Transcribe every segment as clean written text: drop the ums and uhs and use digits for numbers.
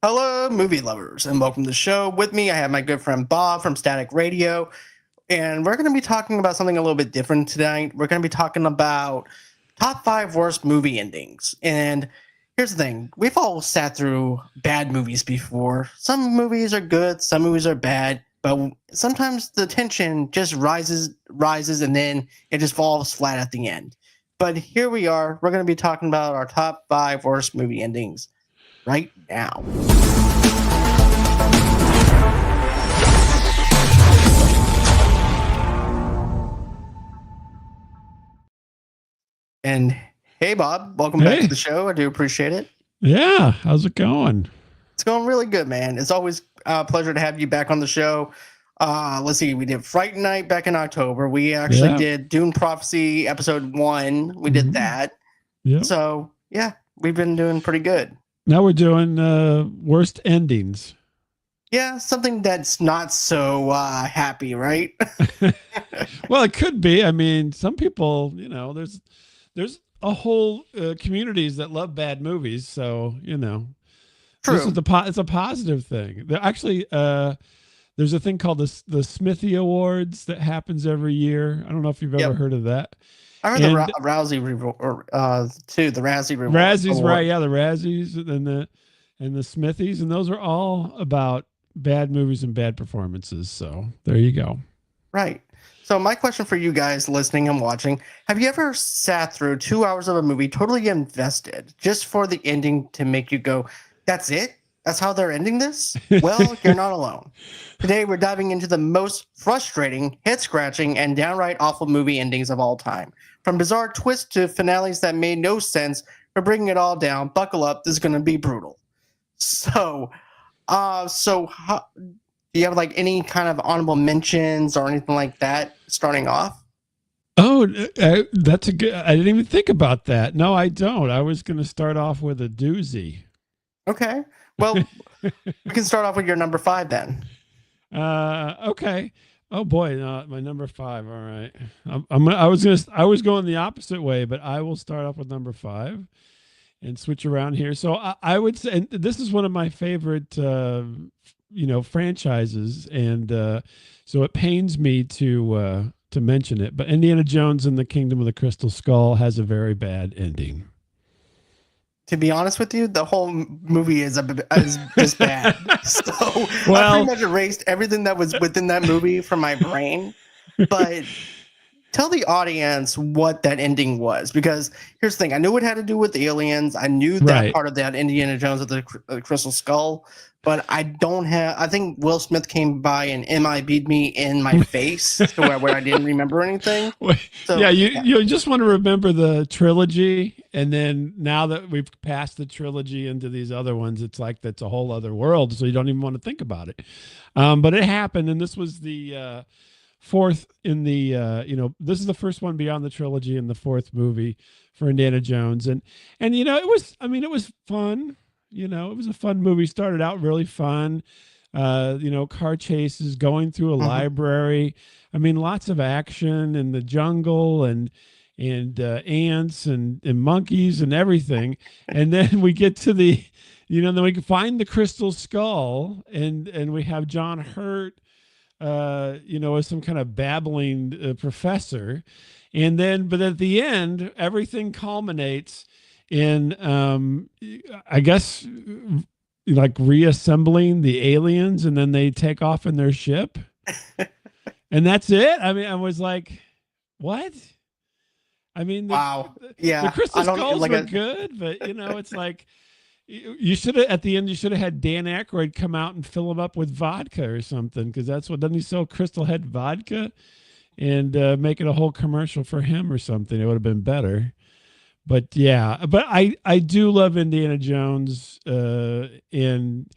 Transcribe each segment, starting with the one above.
Hello, movie lovers, and welcome to the show. With me, I have my good friend Bob from Static Radio, and we're going to be talking about something a little bit different tonight. We're going to be talking about top 5 worst movie endings. And here's the thing: we've all sat through bad movies before. Some movies are good, some movies are bad, but sometimes the tension just rises, and then it just falls flat at the end. But here we are. We're going to be talking about our top 5 worst movie endings right now. And hey, Bob, welcome back to the show. I do appreciate it. Yeah, how's it going? It's going really good, man. It's always a pleasure to have you back on the show. Let's see, we did Fright Night back in October. We actually did Dune Prophecy episode 1. We did that. Yeah. So, yeah, we've been doing pretty good. Now we're doing worst endings. Yeah, something that's not so happy, right? Well, it could be. I mean, some people, there's a whole communities that love bad movies. So, True. It's a positive thing. Actually, there's a thing called the Smithy Awards that happens every year. I don't know if you've ever heard of that. I heard the Rousey too. The Razzie Reward. Razzies, right? Yeah, the Razzies and the Smithies, and those are all about bad movies and bad performances. So there you go. Right. So my question for you guys listening and watching: have you ever sat through 2 hours of a movie totally invested just for the ending to make you go, "That's it? That's how they're ending this?" Well, you're not alone. Today, we're diving into the most frustrating, head-scratching, and downright awful movie endings of all time. From bizarre twists to finales that made no sense, we're bringing it all down. Buckle up. This is going to be brutal. So do you have like any kind of honorable mentions or anything like that starting off? Oh, that's a good. I didn't even think about that. No, I don't. I was going to start off with a doozy. Okay. Well, we can start off with your number 5 then. Okay. Oh boy, my number 5. All right. I was going the opposite way, but I will start off with number 5 and switch around here. So I would say, and this is one of my favorite, franchises, and so it pains me to mention it, but Indiana Jones and the Kingdom of the Crystal Skull has a very bad ending. To be honest with you, the whole movie is just bad. So I pretty much erased everything that was within that movie from my brain. But tell the audience what that ending was, because here's the thing: I knew it had to do with the aliens. I knew that part of that Indiana Jones with the Crystal Skull, but I think Will Smith came by and MIB'd me in my face to where I didn't remember anything. So, you just want to remember the trilogy, and then now that we've passed the trilogy into these other ones, it's like that's a whole other world, so you don't even want to think about it. But it happened, and this was the fourth in the this is the first one beyond the trilogy and the fourth movie for Indiana Jones, and it was fun. It was a fun movie. Started out really fun, car chases, going through a library. I mean, lots of action in the jungle and ants and monkeys and everything. And then we get to then we can find the crystal skull, and we have John Hurt, as some kind of babbling professor. And then, but at the end, everything culminates in I guess like reassembling the aliens, and then they take off in their ship and that's it. I mean, I was like, what? I mean, wow. The crystal skulls were good, but it's like you should have, at the end, you should have had Dan Aykroyd come out and fill him up with vodka or something, because that's what, doesn't he sell Crystal Head vodka, and make it a whole commercial for him or something? It would have been better. But yeah, but I do love Indiana Jones, and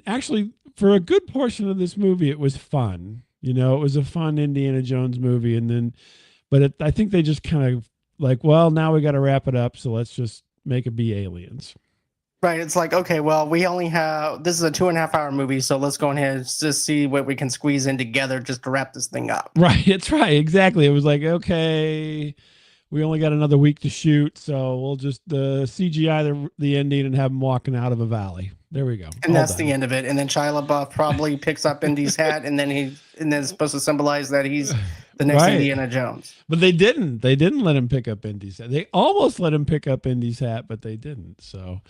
actually for a good portion of this movie, it was fun. It was a fun Indiana Jones movie, and then, but I think they just kind of like, well, now we got to wrap it up, so let's just make it be aliens. Right. It's like, okay, well, we only have, this is a 2.5 hour movie, so let's go ahead and just see what we can squeeze in together just to wrap this thing up. Right. It's right. Exactly. It was like, okay, we only got another week to shoot, so we'll just CGI the ending and have him walking out of a valley. There we go. And All that's done. the end of it. And then Shia LaBeouf probably picks up Indy's hat, and then it's supposed to symbolize that he's the next Right. Indiana Jones. But they didn't. They didn't let him pick up Indy's hat. They almost let him pick up Indy's hat, but they didn't. So,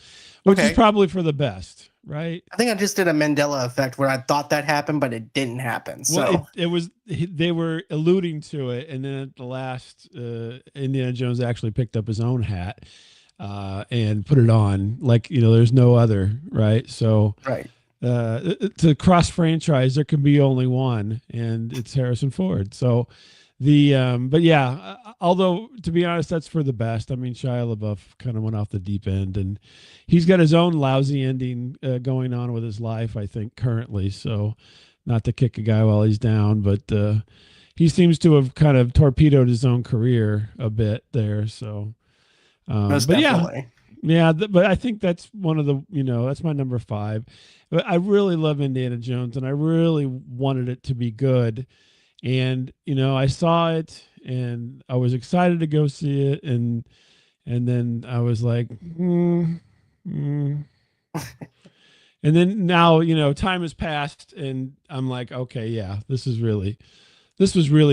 which is Okay. probably for the best, right? I think I just did a Mandela effect where I thought that happened, but it didn't happen. So Well, it was they were alluding to it, and then at the last, Indiana Jones actually picked up his own hat and put it on. Like, there's no other, right? So, right. to cross franchise, there can be only one, and it's Harrison Ford. So but yeah, although to be honest, that's for the best. I mean, Shia LaBeouf kind of went off the deep end, and he's got his own lousy ending going on with his life, I think, currently. So, not to kick a guy while he's down, but he seems to have kind of torpedoed his own career a bit there. So, Most but definitely. yeah, but I think that's one of the, that's my number 5. But I really love Indiana Jones, and I really wanted it to be good. And I saw it, and I was excited to go see it, and then I was like, and then now time has passed, and I'm like, okay, yeah, this was really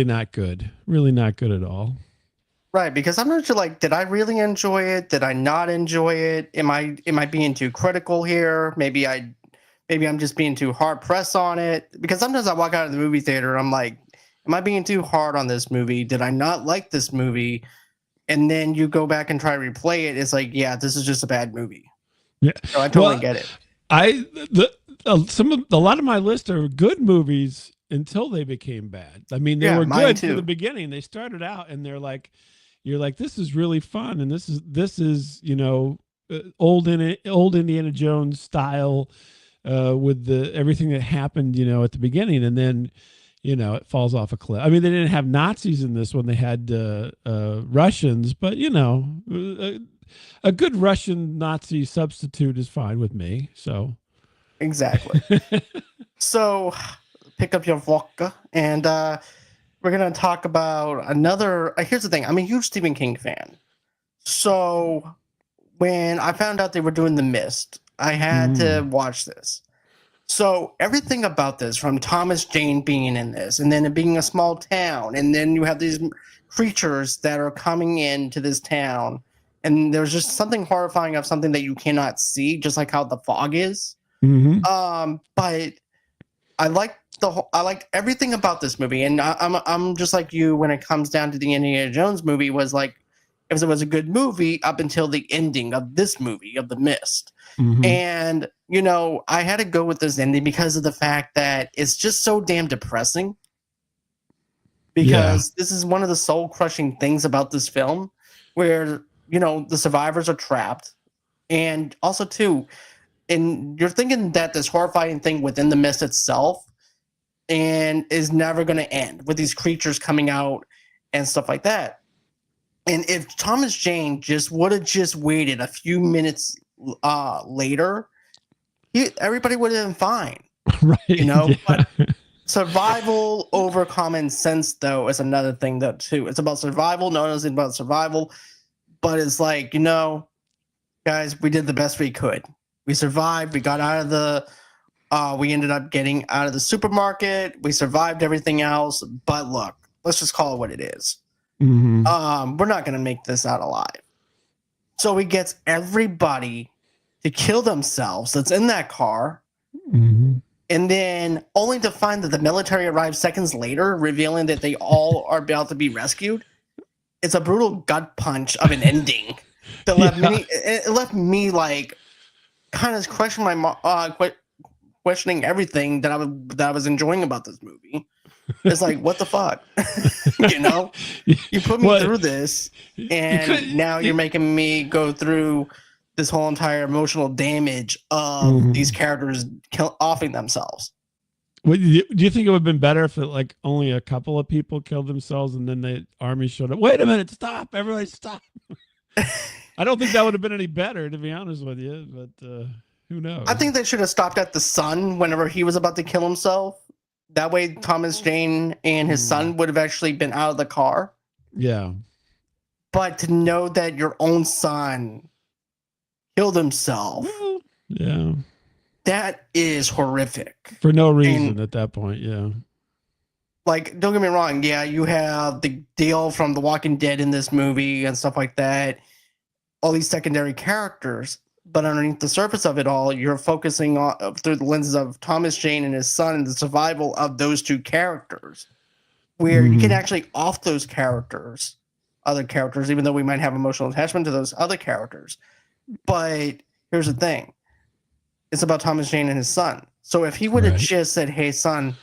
not good, at all. Right, because I'm not sure. Like, did I really enjoy it? Did I not enjoy it? Am I being too critical here? Maybe I'm just being too hard pressed on it. Because sometimes I walk out of the movie theater, I'm like, am I being too hard on this movie? Did I not like this movie? And then you go back and try to replay it. It's like, yeah, this is just a bad movie. Yeah, so I totally get it. A lot of my list are good movies until they became bad. I mean, they were good from the beginning. They started out, and you're like, this is really fun, and this is old Indiana Jones style with everything that happened at the beginning, and then it falls off a cliff. I mean, they didn't have Nazis in this one; they had Russians, but a good Russian Nazi substitute is fine with me. So exactly. So pick up your vodka, and we're going to talk about another. Here's the thing. I'm a huge Stephen King fan. So when I found out they were doing The Mist, I had to watch this. So everything about this, from Thomas Jane being in this, and then it being a small town, and then you have these creatures that are coming into this town, and there's just something horrifying of something that you cannot see, just like how the fog is. But I liked everything about this movie, and I'm just like you when it comes down to the Indiana Jones movie. Was like, if it was a good movie up until the ending of this movie of The Mist. And I had to go with this ending because of the fact that it's just so damn depressing, because this is one of the soul crushing things about this film, where the survivors are trapped, and also too, and you're thinking that this horrifying thing within the mist itself and is never going to end with these creatures coming out and stuff like that. And if Thomas Jane would have just waited a few minutes later, everybody would have been fine. Right. But survival over common sense, though, is another thing, though, too. It's about survival. No one knows about survival. But it's like, guys, we did the best we could. We survived. We got out of we ended up getting out of the supermarket. We survived everything else. But look, let's just call it what it is. We're not going to make this out alive. So he gets everybody to kill themselves that's in that car. And then only to find that the military arrives seconds later, revealing that they all are about to be rescued. It's a brutal gut punch of an ending that left me like kind of questioning everything that I was enjoying about this movie. It's like, what the fuck? You put me through this, and now you're making me go through this whole entire emotional damage of these characters offing themselves. Do you think it would have been better if only a couple of people killed themselves and then the army showed up? Wait a minute, stop! Everybody stop! I don't think that would have been any better, to be honest with you. But who knows? I think they should have stopped at the son whenever he was about to kill himself. That way, Thomas Jane and his son would have actually been out of the car. Yeah. but to know that your own son killed himself, Well, yeah, that is horrific. for no reason And at that point. Yeah. like, don't get me wrong, yeah, you have the Dale from The Walking Dead in this movie and stuff like that, all these secondary characters, but underneath the surface of it all, you're focusing on through the lenses of Thomas Jane and his son and the survival of those two characters, where you can Mhm. actually off those characters, other characters, even though we might have emotional attachment to those other characters. But here's the thing: it's about Thomas Jane and his son. So if he would have Right. just said, "Hey, son,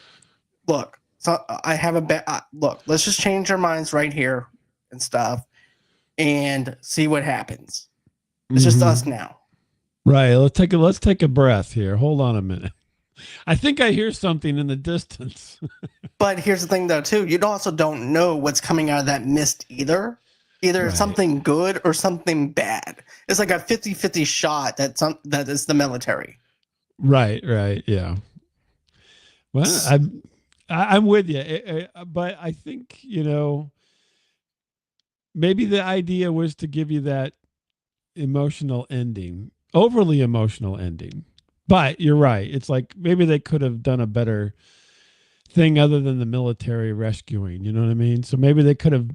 look, so I have a look. Let's just change our minds right here and stuff, and see what happens. It's just us Mhm. now." Right. Let's take a breath here. Hold on a minute. I think I hear something in the distance. But here's the thing, though, too. You also don't know what's coming out of that mist either. Either Right. something good or something bad. It's like a 50-50 shot that is the military. Right. Right. Yeah. Well, I'm with you, but I think maybe the idea was to give you that emotional ending, overly emotional ending. But you're right. It's like maybe they could have done a better thing other than the military rescuing. You know what I mean? So maybe they could have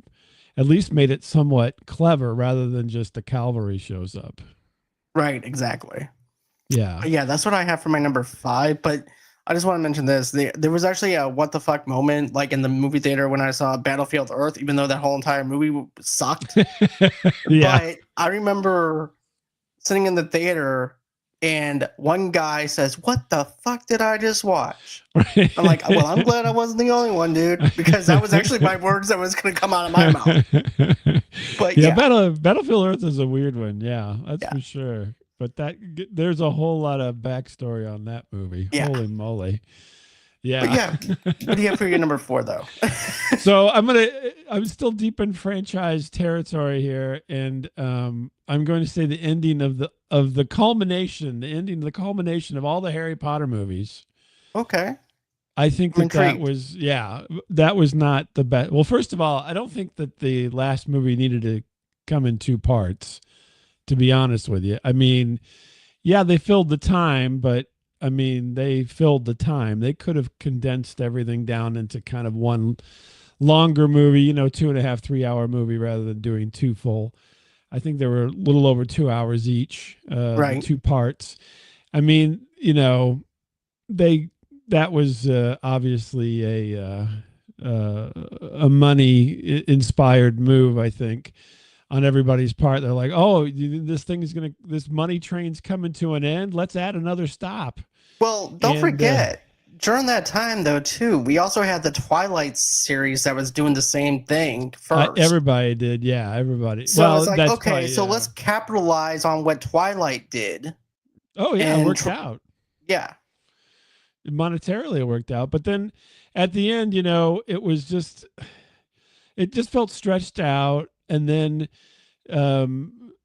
at least made it somewhat clever rather than just the cavalry shows up. Right, exactly. Yeah. But yeah, that's what I have for my number 5. But I just want to mention this. There was actually a what the fuck moment, like in the movie theater when I saw Battlefield Earth, even though that whole entire movie sucked. Yeah. But I remember sitting in the theater and one guy says, "What the fuck did I just watch?" I'm like, "Well, I'm glad I wasn't the only one, dude, because that was actually my words that was going to come out of my mouth." But Yeah, yeah, Battlefield Earth is a weird one. Yeah, that's yeah, for sure. But there's a whole lot of backstory on that movie. yeah. Holy moly. But Yeah. yeah, what do you have for your number 4, though? So I'm still deep in franchise territory here, and I'm going to say the ending of the culmination, the culmination of all the Harry Potter movies. Okay, I think I'm that intrigued. was, yeah, that was not the best. Well, first of all, I don't think that the last movie needed to come in two parts, to be honest with you. I mean, yeah, they filled the time, but I mean, they filled the time. They could have condensed everything down into kind of one longer movie, 2.5, 3 hour movie rather than doing two full. I think they were a little over 2 hours each, the Right. two parts. I mean, they that was obviously a money inspired move, I think, on everybody's part. They're like, oh, this money train's coming to an end. Let's add another stop. Well, don't And forget, during that time, though, too, we also had the Twilight series that was doing the same thing first. everybody did, yeah, everybody. So it's Well, like, that's okay, probably so yeah. let's capitalize on what Twilight did. Oh yeah, it And worked out. yeah, Monetarily, it worked out. But then at the end, it just felt stretched out. And then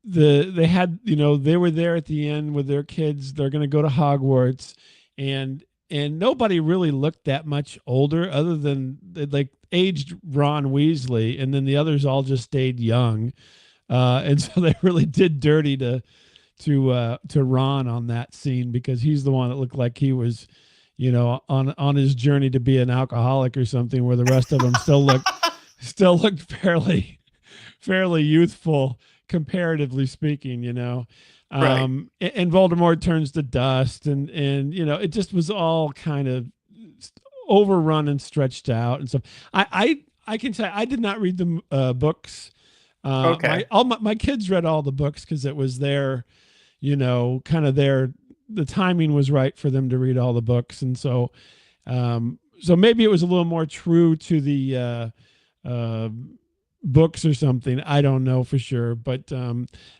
they had they were there at the end with their kids. They're going to go to Hogwarts, and nobody really looked that much older other than like aged Ron Weasley, and then the others all just stayed young. And so they really did dirty to Ron on that scene, because he's the one that looked like he was on his journey to be an alcoholic or something, where the rest of them still looked fairly youthful, comparatively speaking. right. And Voldemort turns to dust, and it just was all kind of overrun and stretched out. And so I can say I did not read the books. Okay. My kids read all the books because it was their, kind of their, the timing was right for them to read all the books. And so maybe it was a little more true to the uh, books or something. I don't know for sure, but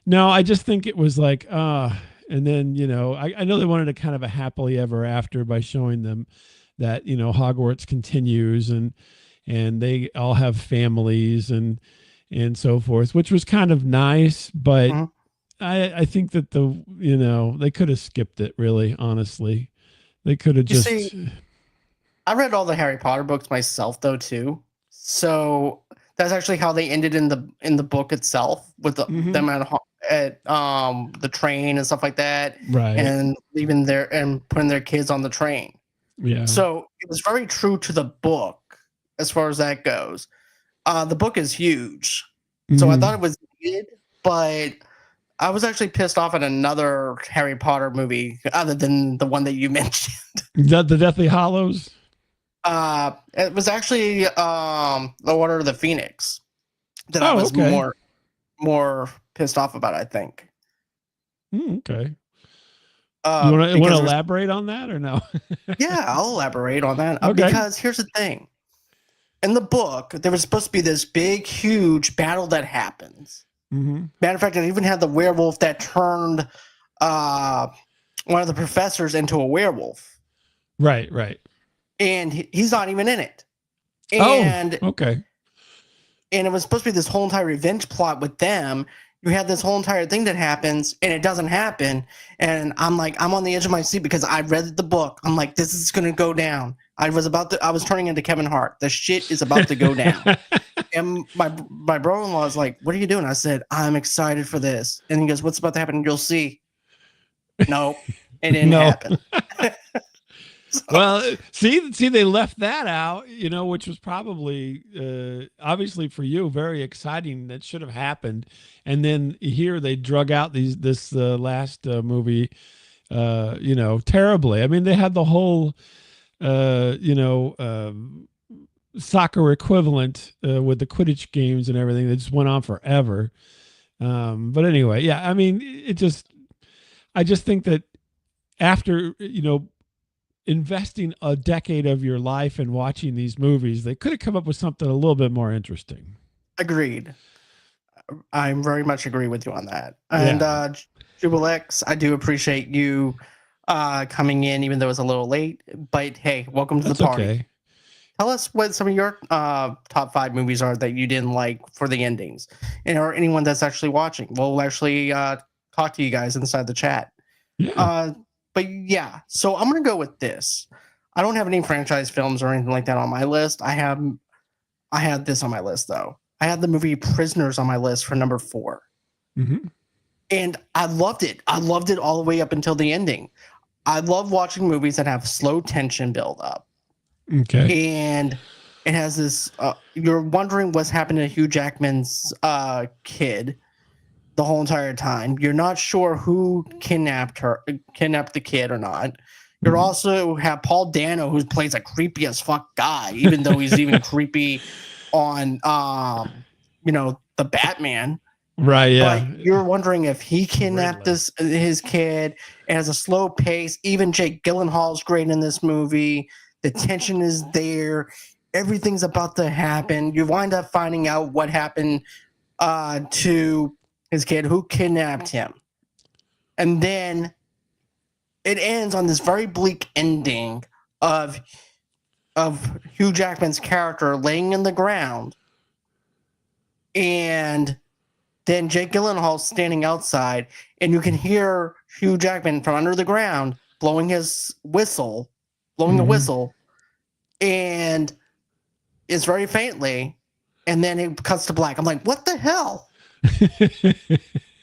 no, I just think it was like, and then I know they wanted a kind of a happily ever after by showing them that Hogwarts continues, and they all have families and so forth, which was kind of nice, but Mhm. I think that they could have skipped it, really, honestly. They could have You see, just I read all the Harry Potter books myself, though, too. So That's actually how they ended in the book itself, with them at the train and stuff like that, Right. and leaving their and putting their kids on the train. Yeah. So it was very true to the book as far as that goes. The book is huge, so I thought it was needed, but I was actually pissed off at another Harry Potter movie other than the one that you mentioned. The Deathly Hollows. It was actually the Order of the Phoenix that I Oh, was okay. more pissed off about. I think. Okay. You want to Because elaborate on that or no? yeah, I'll elaborate on that. Okay. Because here's the thing: in the book, there was supposed to be this big, huge battle that happens. Matter of fact, it even had the werewolf that turned one of the professors into a werewolf. Right. Right. And he's not even in it. And okay. And it was supposed to be this whole entire revenge plot with them. You have this whole entire thing that happens, and it doesn't happen. And I'm like, I'm on the edge of my seat because I read the book. I'm like, this is gonna go down. I was turning into Kevin Hart. The shit is about to go down. And my brother-in-law is like, what are you doing? I said, I'm excited for this. And he goes, what's about to happen? You'll see. No, it didn't happen. Well, see, they left that out, which was probably, obviously for you, very exciting. That should have happened. And then here they drug out this last movie, terribly. I mean, they had the whole, soccer equivalent with the Quidditch games and everything that just went on forever. But anyway, yeah, I mean, I just think that after, investing a decade of your life in watching these movies, they could have come up with something a little bit more interesting. Agreed. I very much agree with you on that. And Jubilex, I do appreciate you coming in, even though it's a little late. But hey, welcome to the party. Okay. Tell us what some of your top 5 movies are that you didn't like for the endings, or anyone that's actually watching. We'll actually talk to you guys inside the chat. Yeah. But yeah, so I'm gonna go with this. I don't have any franchise films or anything like that on my list. I had this on my list though. I had the movie Prisoners on my list for number 4. And I loved it. I loved it all the way up until the ending. I love watching movies that have slow tension build up. Okay. And it has this you're wondering what's happening to Hugh Jackman's kid the whole entire time. You're not sure who kidnapped the kid or not. You also have Paul Dano, who plays a creepy as fuck guy, even though he's even creepy on the Batman. Right, yeah. But you're wondering if he kidnapped his kid. It has a slow pace. Even Jake Gyllenhaal's great in this movie. The tension is there. Everything's about to happen. You wind up finding out what happened to his kid, who kidnapped him. And then it ends on this very bleak ending of Hugh Jackman's character laying in the ground. And then Jake Gyllenhaal standing outside, and you can hear Hugh Jackman from under the ground blowing a whistle, and it's very faintly, and then it cuts to black. I'm like, what the hell?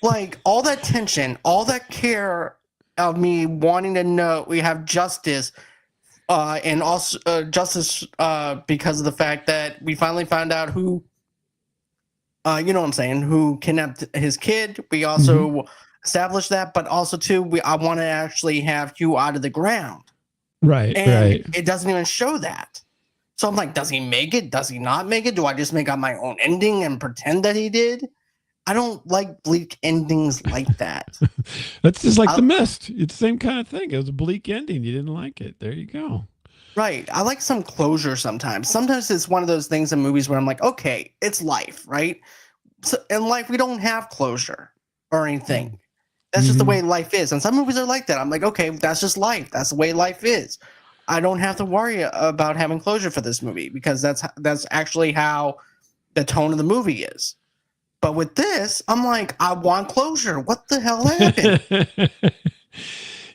Like, all that tension, all that care of me wanting to know we have justice, and also justice because of the fact that we finally found out who, you know what I'm saying, who kidnapped his kid. We also established that, but also too, I want to actually have Hugh out of the ground. Right, and it doesn't even show that. So I'm like, does he make it? Does he not make it? Do I just make up my own ending and pretend that he did? I don't like bleak endings like that. That's just like The Mist. It's the same kind of thing. It was a bleak ending. You didn't like it. There you go. Right. I like some closure sometimes. Sometimes it's one of those things in movies where I'm like, okay, it's life, right? So in life, we don't have closure or anything. That's just the way life is. And some movies are like that. I'm like, okay, that's just life. That's the way life is. I don't have to worry about having closure for this movie because that's actually how the tone of the movie is. But with this, I'm like, I want closure. What the hell happened?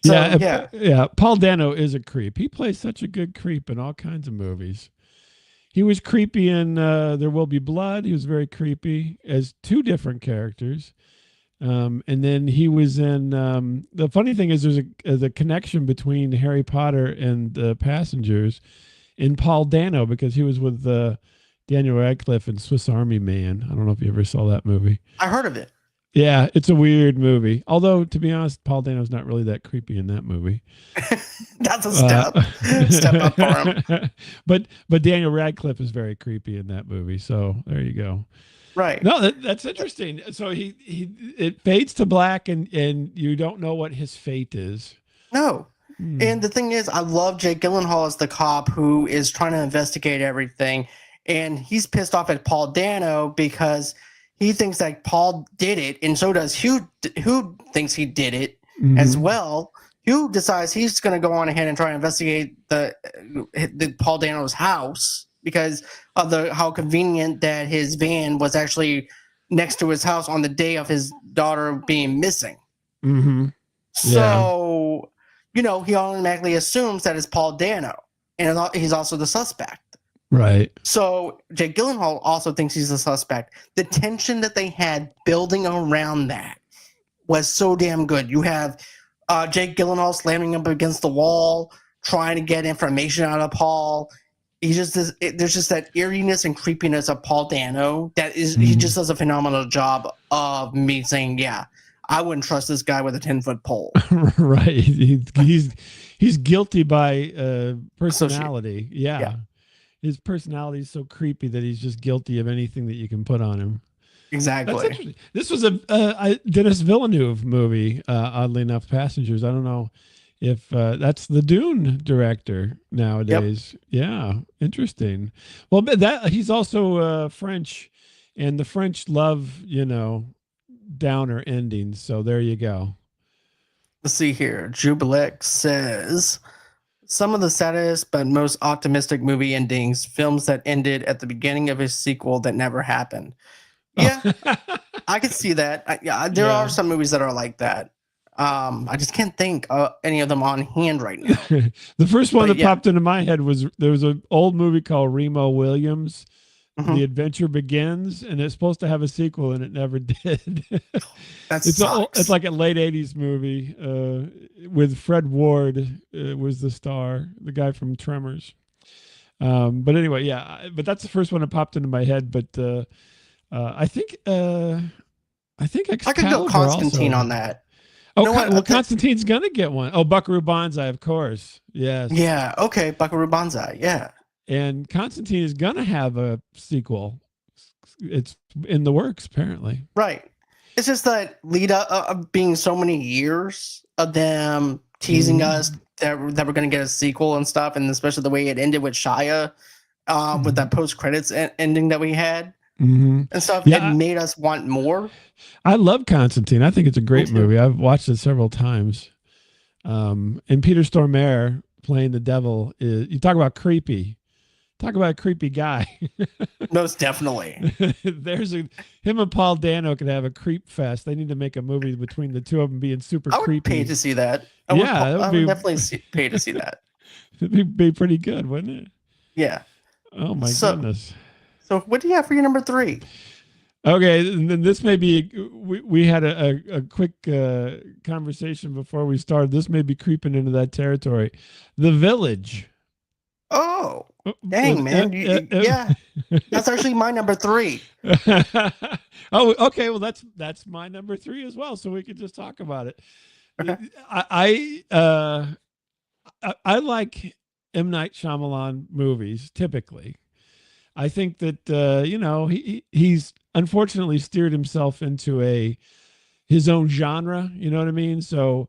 Yeah. Paul Dano is a creep. He plays such a good creep in all kinds of movies. he was creepy in There Will Be Blood. He was very creepy as two different characters. And then he was in. The funny thing is, there's a connection between Harry Potter and the Passengers in Paul Dano because he was with Daniel Radcliffe in Swiss Army Man. I don't know if you ever saw that movie. I heard of it. Yeah, it's a weird movie. Although, to be honest, Paul Dano's not really that creepy in that movie. That's a Uh, step up for him. but Daniel Radcliffe is very creepy in that movie. So there you go. Right. No, that's interesting. So he it fades to black, and you don't know what his fate is. No. Hmm. And the thing is, I love Jake Gyllenhaal as the cop who is trying to investigate everything. And he's pissed off at Paul Dano because he thinks that Paul did it. And so does Hugh, who thinks he did it as Mhm. well. Hugh decides he's going to go on ahead and try to investigate the Paul Dano's house because of how convenient that his van was actually next to his house on the day of his daughter being missing. Mhm. Yeah. So, he automatically assumes that it's Paul Dano, and he's also the suspect. Right. So Jake Gyllenhaal also thinks he's the suspect. The tension that they had building around that was so damn good. You have Jake Gyllenhaal slamming up against the wall, trying to get information out of Paul. There's just that eeriness and creepiness of Paul Dano that is he just does a phenomenal job of me saying, yeah, I wouldn't trust this guy with a 10-foot pole. Right. He's guilty by personality. Yeah. His personality is so creepy that he's just guilty of anything that you can put on him. That's Exactly. interesting. This was a Denis Villeneuve movie. Oddly enough, Passengers. I don't know if that's the Dune director nowadays. Yeah, interesting. Well, but that he's also French, and the French love downer endings. So there you go. Let's see here. Jubilex says some of the saddest but most optimistic movie endings, films that ended at the beginning of a sequel that never happened. Yeah, I could see that. There are some movies that are like that. I just can't think any of them on hand right now. The first one that popped into my head was there was an old movie called Remo Williams. The Adventure Begins, and it's supposed to have a sequel, and it never did. It's like a late '80s movie with Fred Ward was the star, the guy from Tremors. But anyway, yeah. But that's the first one that popped into my head. But I think Excalibur I could go Constantine also. on that. Oh, well, Constantine's gonna get one. Oh, Buckaroo Banzai, of course. Yes. Yeah. Okay. Buckaroo Banzai. Yeah. And Constantine is gonna have a sequel. It's in the works, apparently. Right. It's just that lead up being so many years of them teasing us that we're going to get a sequel and stuff, and especially the way it ended with Shia, with that post credits ending that we had and stuff. Yeah, it made us want more. I love Constantine. I think it's a great movie. I've watched it several times. And Peter Stormare playing the devil is. You talk about creepy. Talk about a creepy guy. Most definitely. Him and Paul Dano could have a creep fest. They need to make a movie between the two of them being super creepy. I would pay to see that. I would definitely pay to see that. It'd be pretty good, wouldn't it? Yeah. Oh my goodness. So what do you have for your number 3? Okay, and then this may be. We had a quick conversation before we started. This may be creeping into that territory. The Village. Oh, dang, man. Yeah, that's actually my number 3. Oh, okay. Well, that's my number 3 as well. So we could just talk about it. Okay. I like M. Night Shyamalan movies typically. I think that he's unfortunately steered himself into his own genre. You know what I mean? So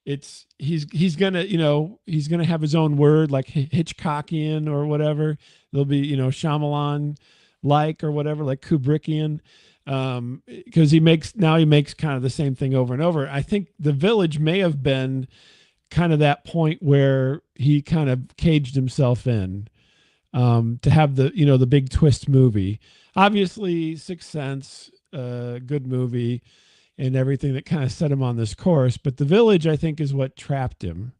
he's gonna have his own word like Hitchcockian or whatever. There'll be Shyamalan like or whatever, like Kubrickian, because he makes kind of the same thing over and over. I think The Village may have been kind of that point where he kind of caged himself in to have the big twist movie. Obviously, Sixth Sense, good movie. And everything that kind of set him on this course. But The Village, I think, is what trapped him.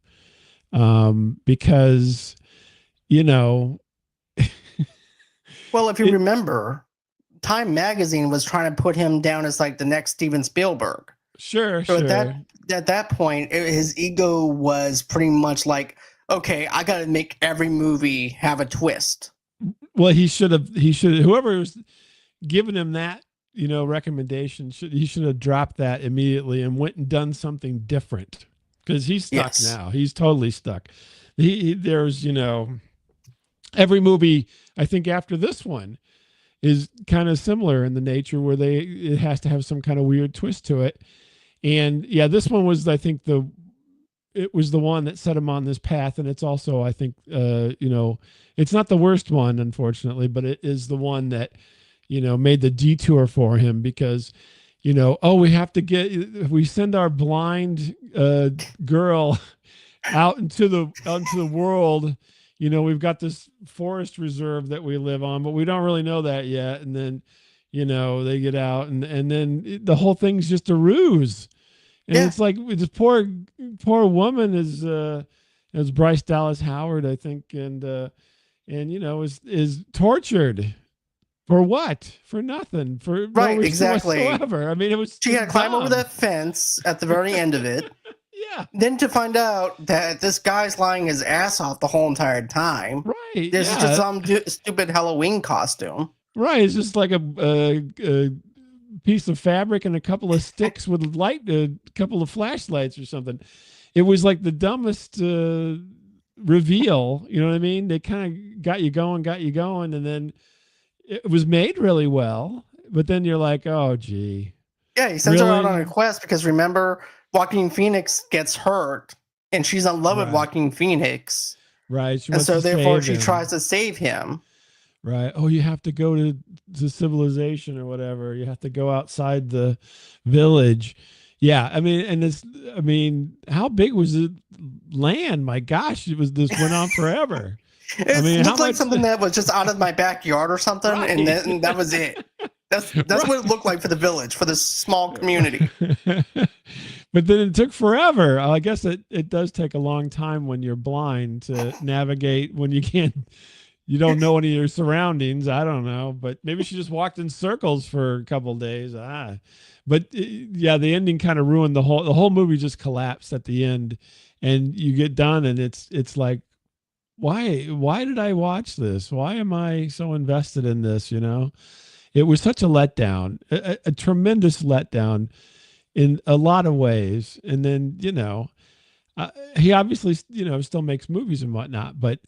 Because, Well, if you It remember, Time Magazine was trying to put him down as like the next Steven Spielberg. sure, So sure. at that point, his ego was pretty much like, okay, I got to make every movie have a twist. Well, he should whoever was giving him that, recommendation, he should have dropped that immediately and went and done something different, because he's stuck Yes. now. He's totally stuck. There's, every movie I think after this one is kind of similar in the nature where it has to have some kind of weird twist to it. And yeah, this one was, I think, it was the one that set him on this path. And it's also, I think, it's not the worst one, unfortunately, but it is the one that, made the detour for him, because, oh, we send our blind girl out into the world. We've got this forest reserve that we live on, but we don't really know that yet. And then, they get out, and then the whole thing's just a ruse. And Yeah. it's like this poor woman is Bryce Dallas Howard, I think, and is tortured for what? For nothing, for no Right. reason Exactly. whatsoever. I mean, it was She just had to climb over dumb. that fence at the very end of it. Yeah, Then to find out that this guy's lying his ass off the whole entire time. right. This is just Yeah, some stupid Halloween costume. right. It's just like a piece of fabric and a couple of sticks with a couple of flashlights or something. It was like the dumbest reveal. You know what I mean? They kind of got you going, and then it was made really well. But then you're like, oh, gee, Yeah, he sends her out on a really? quest because remember, Joaquin Phoenix gets hurt and she's in love with Right, Joaquin Phoenix. right. She And wants so to therefore save she tries him. to save him. Right. Oh, you have to go to civilization or whatever. You have to go outside the village. Yeah, I mean, how big was the land? My gosh, this went on forever. I It mean, how looked like much? something that was just out of my backyard or something, and Right. then that was it. That's what it Right. looked like for the village, for this small community. But then it took forever. I guess it does take a long time when you're blind to navigate, when you don't know any of your surroundings. I don't know, but maybe she just walked in circles for a couple of days. But yeah, the ending kind of ruined the whole movie. Just collapsed at the end, and you get done, and it's like, why did I watch this? Why am I so invested in this? It was such a letdown, a tremendous letdown in a lot of ways. And then, he obviously, still makes movies and whatnot, but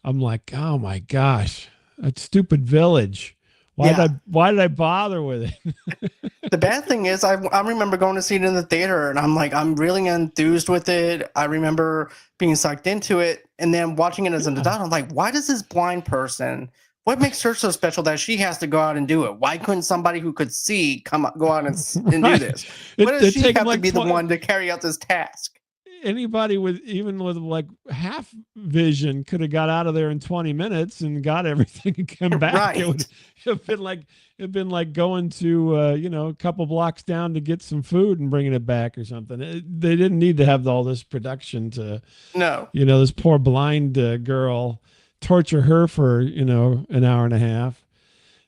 I'm like, oh my gosh, that stupid village. Yeah. Why did I bother with it? The bad thing is, I remember going to see it in the theater, and I'm like, I'm really enthused with it. I remember being sucked into it, and then watching it as an Yeah. adult, I'm like, why does this blind person? What makes her so special that she has to go out and do it? Why couldn't somebody who could see go out and do Right. this? What does It she take him have to like be the one to carry out this task? anybody with even with like half vision could have got out of there in 20 minutes and got everything and come back. It Right. would have been like going to a couple blocks down to get some food and bringing it back or something. They didn't need to have all this production to, No. this poor blind girl, torture her for an hour and a half.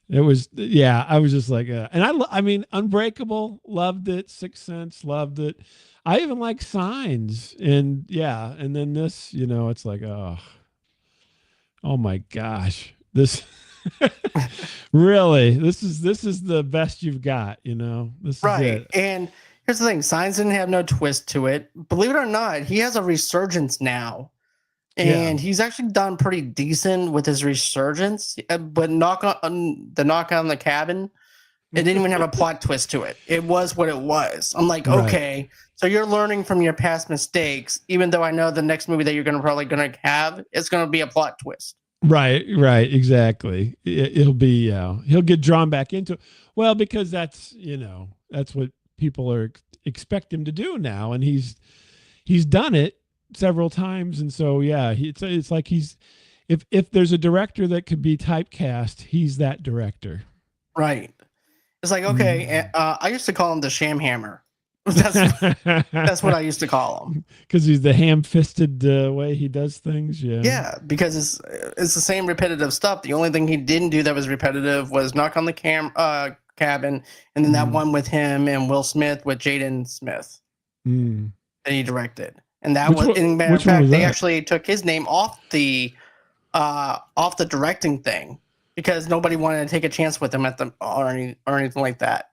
It was, yeah, I was just like, and I mean, Unbreakable, loved it. Sixth Sense, loved it. I even like Signs, and yeah, and then this, it's like, oh my gosh, this really, this is the best you've got. This is Right. it. And here's the thing, Signs didn't have no twist to it. Believe it or not, he has a resurgence now. Yeah, And he's actually done pretty decent with his resurgence. But knock on the cabin, it didn't even have a plot twist to it. It was what it was. I'm like, right. okay, so you're learning from your past mistakes, even though I know the next movie that you're gonna have is gonna be a plot twist. Right, exactly. He'll be, he'll get drawn back into it. Well, because that's what people expect him to do now, and he's done it several times, and so yeah, it's like if there's a director that could be typecast, he's that director. Right. It's like, okay, Mm. I used to call him the Sham Hammer. That's that's what I used to call him. Because he's the ham-fisted way he does things. Yeah. Yeah, because it's the same repetitive stuff. The only thing he didn't do that was repetitive was knock on the cabin, and then that one with him and Will Smith with Jaden Smith Mm. that he directed. And that was, in matter of which one fact, was they that? actually took his name off the directing thing because nobody wanted to take a chance with him at the or anything like that.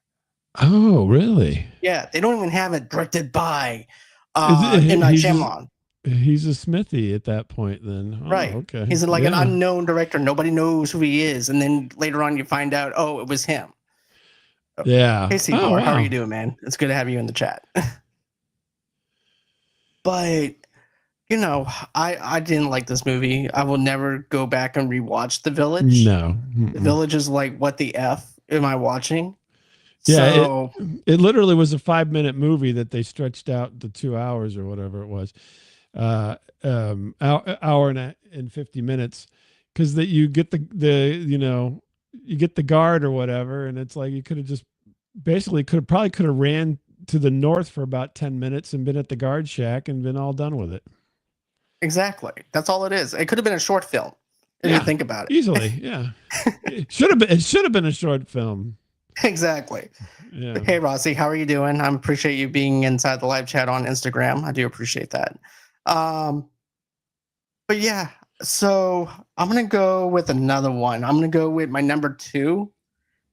Oh, really? Yeah, they don't even have it directed by M. Night He's Shyamalan. he's a Smithy at that point. Then, Right. okay, He's like an yeah. unknown director. Nobody knows who he is. And then later on, you find out, oh, it was him. Yeah. Hey, Oh, Seymour, how are wow. you doing, man? It's good to have you in the chat. But, you know, I didn't like this movie. I will never go back and rewatch The Village. No. The Village is like, what the F am I watching? Yeah, So, it literally was a 5-minute movie that they stretched out to 2 hours or whatever it was, hour and 50 minutes, because that you get the you get the guard or whatever, and it's like you could have just basically could have ran to the north for about 10 minutes and been at the guard shack and been all done with it. exactly. That's all it is. It could have been a short film if you think about it. Easily. Yeah, it should have been a short film. Exactly. Yeah. Hey, Rossi, how are you doing? I appreciate you being inside the live chat on Instagram. I do appreciate that. But yeah, so I'm going to go with another one. I'm going to go with my number 2,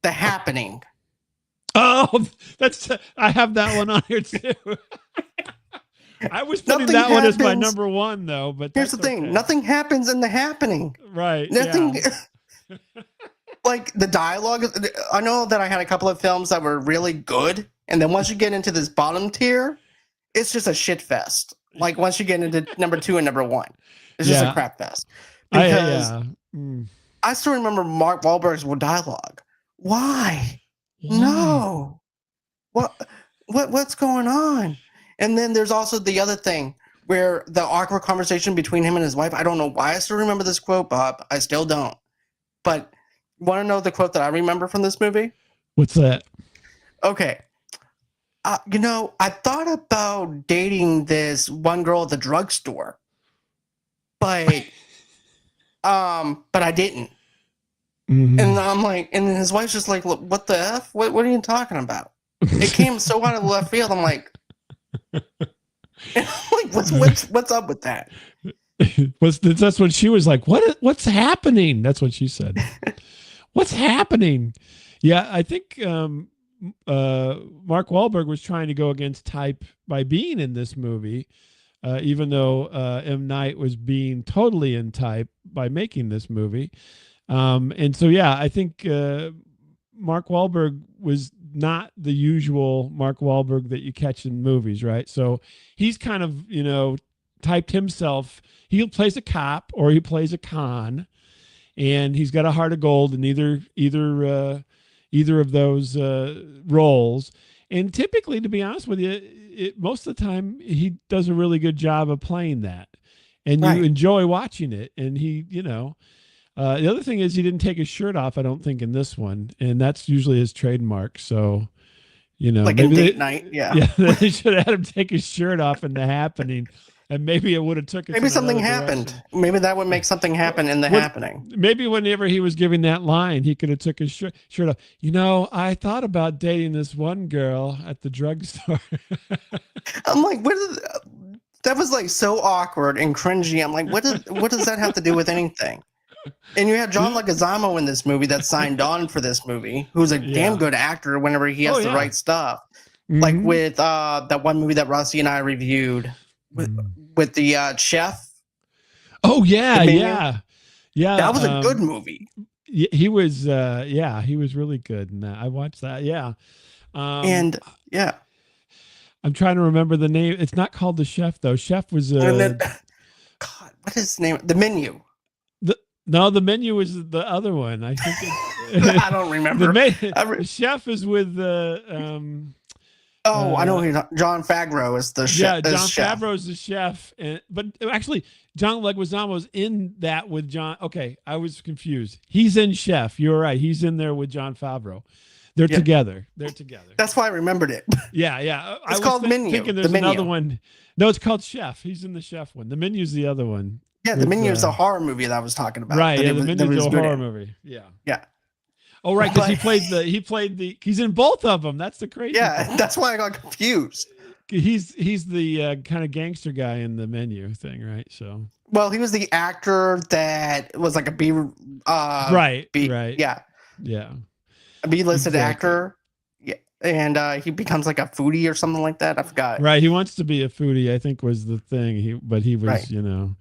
The Happening. Oh, I have that one on here too. I was putting Nothing that one as my happens. number 1 though, but Here's the that's thing. okay. Nothing happens in The Happening. Right. Nothing. Yeah. Like the dialogue. I know that I had a couple of films that were really good. And then once you get into this bottom tier, it's just a shit fest. Like once you get into number 2 and number 1, it's just a crap fest. Because I still remember Mark Wahlberg's dialogue. Why? No. What's going on? And then there's also the other thing where the awkward conversation between him and his wife. I don't know why I still remember this quote, Bob. I still don't. But you want to know the quote that I remember from this movie? What's that? Okay. I thought about dating this one girl at the drugstore, but I didn't. Mm-hmm. And I'm like, and his wife's just like, what the F? What are you talking about? It came so out of left field. I'm like, what's up with that? That's what she was like. What's happening? That's what she said. What's happening? Yeah, I think Mark Wahlberg was trying to go against type by being in this movie, even though M. Night was being totally in type by making this movie. And so, yeah, I think Mark Wahlberg was not the usual Mark Wahlberg that you catch in movies, right? So he's kind of, typed himself. He plays a cop or he plays a con, and he's got a heart of gold in either of those roles. And typically, to be honest with you, most of the time he does a really good job of playing that, and you enjoy watching it. And he, the other thing is he didn't take his shirt off, I don't think, in this one, and that's usually his trademark. So, like maybe in Date Night, yeah, they should have had him take his shirt off in The Happening. And maybe it would have took it. Maybe something happened. Direction. Maybe that would make something happen in The Happening. Maybe whenever he was giving that line, he could have took his shirt off. I thought about dating this one girl at the drugstore. I'm like, that was like so awkward and cringy. I'm like, what does that have to do with anything? And you have John Leguizamo in this movie that signed on for this movie, who's a damn good actor whenever he has the right stuff. Mm-hmm. Like with that one movie that Rossi and I reviewed. With the chef. Oh yeah. That was a good movie. He was he was really good in that. I watched that. Yeah. And yeah. I'm trying to remember the name. It's not called The Chef though. Chef was God, what is his name? The Menu. The Menu was the other one. I think I don't remember. The Chef is with I know John Favreau is the chef. Yeah, John Favreau is the chef, but actually, John Leguizamo's in that with John. Okay, I was confused. He's in Chef. You're right. He's in there with John Favreau. They're Yeah. together. They're together. That's why I remembered it. Yeah, yeah. I It's was called Menu. thinking The there's another Menu. one. No, it's called Chef. He's in the Chef one. The Menu's the other one. Yeah, The With Menu is the horror movie that I was talking about. right. That Yeah, it the was that Menu's was a good horror in. movie. Yeah. Yeah. Oh, right, because But he's in both of them. That's the crazy yeah, thing. that's why I got confused. He's the kind of gangster guy in the Menu thing, right? So Well, he was the actor that was like a right, B, right, yeah, yeah, a B-listed exactly. actor. Yeah, and he becomes like a foodie or something like that. I forgot. Right, he wants to be a foodie, I think was the thing. But he Right. was,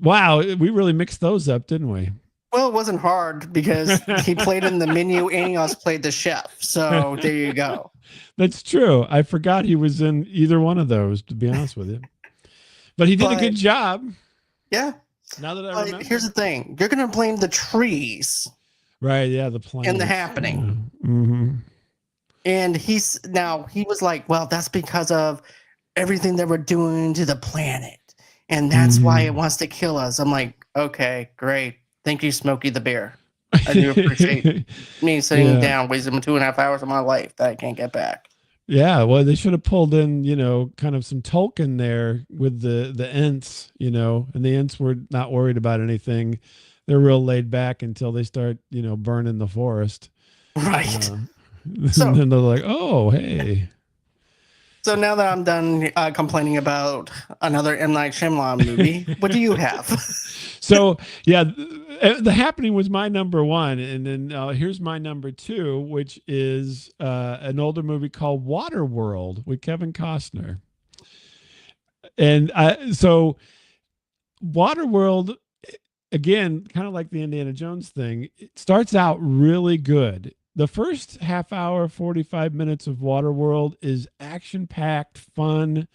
wow, we really mixed those up, didn't we? Well, it wasn't hard because he played in The Menu and he also played the chef. So there you go. That's true. I forgot he was in either one of those, to be honest with you. But he did a But good job. yeah, Now that I but remember. here's the thing: you're gonna blame the trees Right, yeah, the plane. and the happening. Yeah. Mm-hmm. And he was like, well, that's because of everything that we're doing to the planet. And that's why it wants to kill us. I'm like, okay, great. Thank you, Smokey the Bear. I do appreciate me sitting down, wasting 2.5 hours of my life that I can't get back. Yeah, well, they should have pulled in, kind of some Tolkien there with the Ents, and the Ents were not worried about anything. They're real laid back until they start, burning the forest. Right. So, and then they're like, oh, hey. So now that I'm done complaining about another M. Night Shyamalan movie, what do you have? So, yeah, The Happening was my number one. And then here's my number two, which is an older movie called Waterworld with Kevin Costner. And so Waterworld, again, kind of like the Indiana Jones thing, it starts out really good. The first half hour, 45 minutes of Waterworld is action-packed, fun,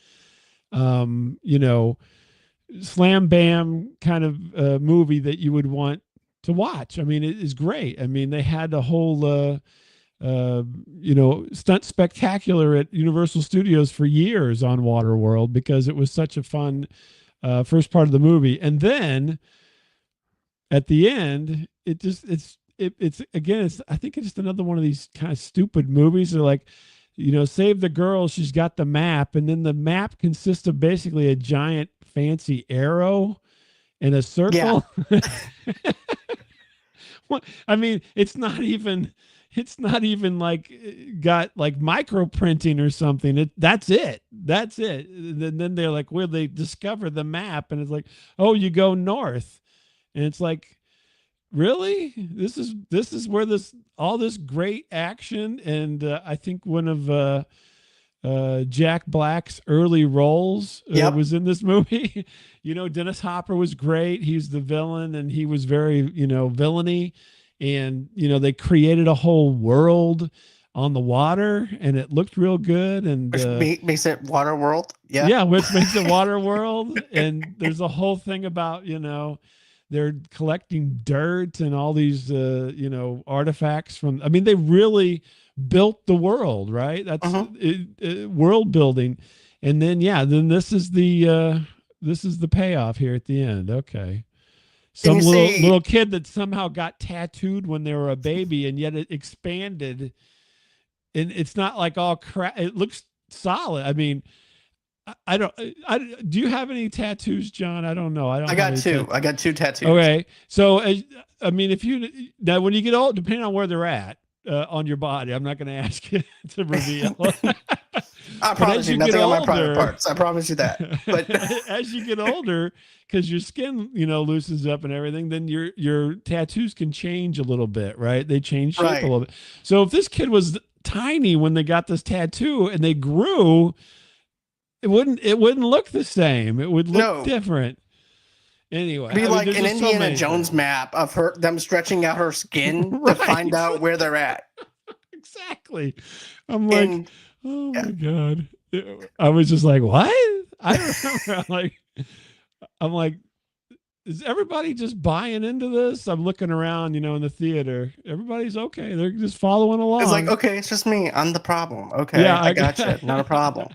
slam bam kind of movie that you would want to watch. I mean, it is great. I mean, they had a whole, stunt spectacular at Universal Studios for years on Waterworld because it was such a fun first part of the movie. And then at the end, I think it's just another one of these kind of stupid movies. They're like, save the girl. She's got the map. And then the map consists of basically a giant fancy arrow and a circle. Yeah. I mean, it's not even like got like micro printing or something. That's it. And then they're like, well, they discover the map and it's like, oh, you go north. And it's like, really? This is where all this great action, and I think one of Jack Black's early roles was in this movie. Dennis Hopper was great. He's the villain, and he was very villainy, and they created a whole world on the water, and it looked real good. And which makes it Water World. Yeah, which makes it Water World. And there's a whole thing about they're collecting dirt and all these artifacts from. I mean, they really built the world, right? That's world building. And then this is the payoff here at the end. Okay. Some little kid that somehow got tattooed when they were a baby, and yet it expanded, and it's not like all crap. It looks solid. I mean, do you have any tattoos, John? I don't know. I got two. I got two tattoos. Okay. So, I mean, when you get old, depending on where they're at on your body, I'm not going to ask you to reveal. I promise you nothing on my private parts. I promise you that. But as you get older, because your skin, loosens up and everything, then your tattoos can change a little bit, right? They change shape a little bit. So if this kid was tiny when they got this tattoo and they grew, it wouldn't look the same. It would look different. Anyway, it'd be like an Indiana Jones map of them stretching out her skin to find out where they're at. Exactly. I'm like, oh my God. I was just like, what? I remember I'm like, is everybody just buying into this? I'm looking around, in the theater. Everybody's okay. They're just following along. It's like, okay, it's just me. I'm the problem. Okay, yeah, I got you. Not a problem.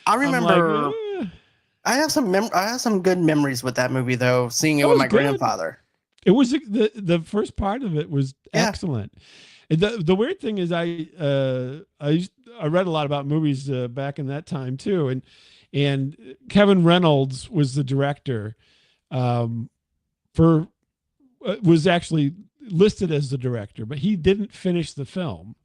I remember. I have some good memories with that movie, though. Seeing it with my grandfather. It was the first part of it was excellent. The weird thing is I read a lot about movies back in that time too, and Kevin Reynolds was the director um, for was actually listed as the director, but he didn't finish the film,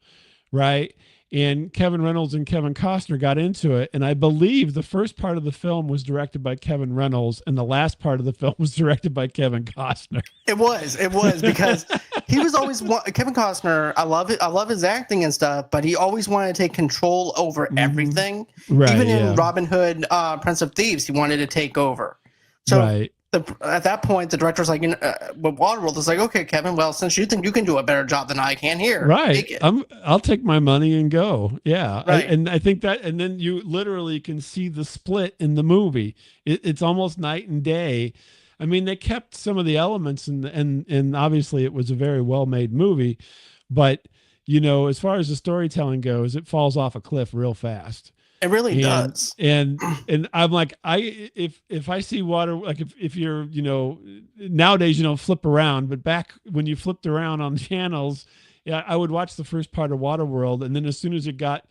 right? And Kevin Reynolds and Kevin Costner got into it, and I believe the first part of the film was directed by Kevin Reynolds, and the last part of the film was directed by Kevin Costner. It was because he was always Kevin Costner. I love it. I love his acting and stuff, but he always wanted to take control over everything. Right, Even in yeah. Robin Hood, Prince of Thieves, he wanted to take over. So Right. at that point, the director's like, with Waterworld, it's like, okay, Kevin, well, since you think you can do a better job than I can here, Right. take it. I'll take my money and go. Yeah. Right. And I think that, and then you literally can see the split in the movie. It's almost night and day. I mean, they kept some of the elements and obviously it was a very well-made movie, but you know, as far as the storytelling goes, it falls off a cliff real fast. It really does. And I'm like, if I see water, like if you're, you know, nowadays you don't flip around, but back when you flipped around on channels, yeah, I would watch the first part of Waterworld, and then as soon as it got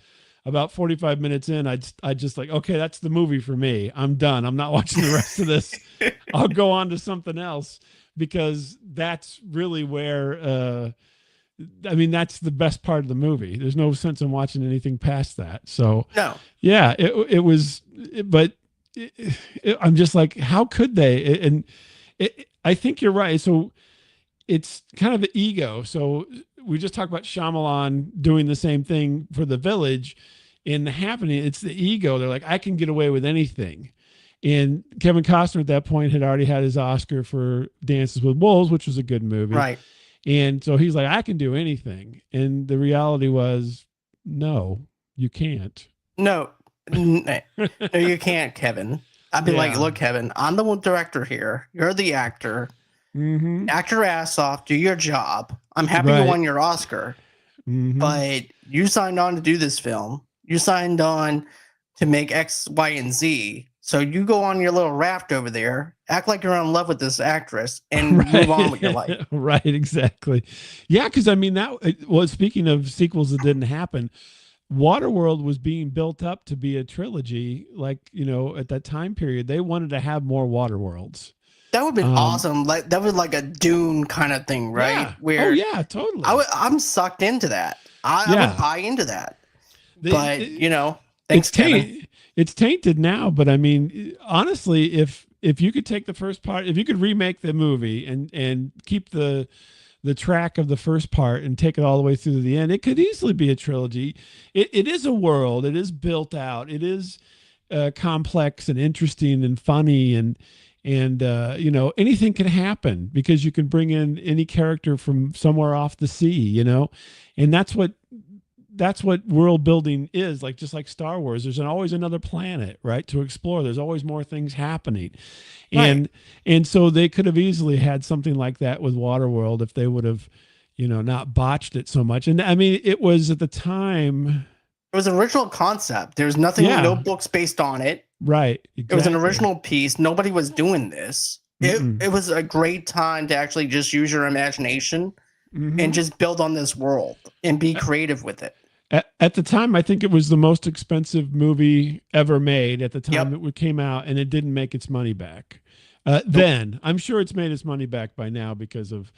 about 45 minutes in, I'd just like, okay, that's the movie for me. I'm done. I'm not watching the rest of this. I'll go on to something else, because that's really where I mean, that's the best part of the movie. There's no sense in watching anything past that. So, No. yeah, it was, but I'm just like, how could they? And I think you're right. So it's kind of the ego. So we just talked about Shyamalan doing the same thing for The Village. In The Happening, it's the ego. They're like, I can get away with anything. And Kevin Costner at that point had already had his Oscar for Dances with Wolves, which was a good movie. Right. And so he's like, I can do anything. And the reality was, no, you can't. No, no, you can't, Kevin. I'd be like, Yeah. look, Kevin, I'm the director here. You're the actor. Mm-hmm. Act your ass off. Do your job. I'm happy Right. you won your Oscar, but you signed on to do this film. You signed on to make X, Y, and Z. So you go on your little raft over there, act like you're in love with this actress, and move on with your life. Right, exactly. Yeah, because I mean, that was, speaking of sequels that didn't happen, Waterworld was being built up to be a trilogy. Like, you know, at that time period, they wanted to have more Waterworlds. That would have been awesome. Like that was like a Dune kind of thing, right? Yeah. Where oh yeah, totally. I'm sucked into that. I would buy into that. But you know, thanks, Kevin. It's tainted now, but I mean, honestly, if you could take the first part, if you could remake the movie and keep the track of the first part and take it all the way through to the end, it could easily be a trilogy. It is a world. It is built out. It is complex and interesting and funny, and you know, anything can happen because you can bring in any character from somewhere off the sea, you know, and that's what world building is like. Just like Star Wars, there's always another planet, right, to explore. There's always more things happening. And so they could have easily had something like that with Waterworld if they would have, you know, not botched it so much. And I mean, it was at the time, it was an original concept. There's nothing, no books based on it. Right. Exactly. It was an original piece. Nobody was doing this. It was a great time to actually just use your imagination and just build on this world and be creative with it. At the time, I think it was the most expensive movie ever made at the time it came out, and it didn't make its money back. Then I'm sure it's made its money back by now because of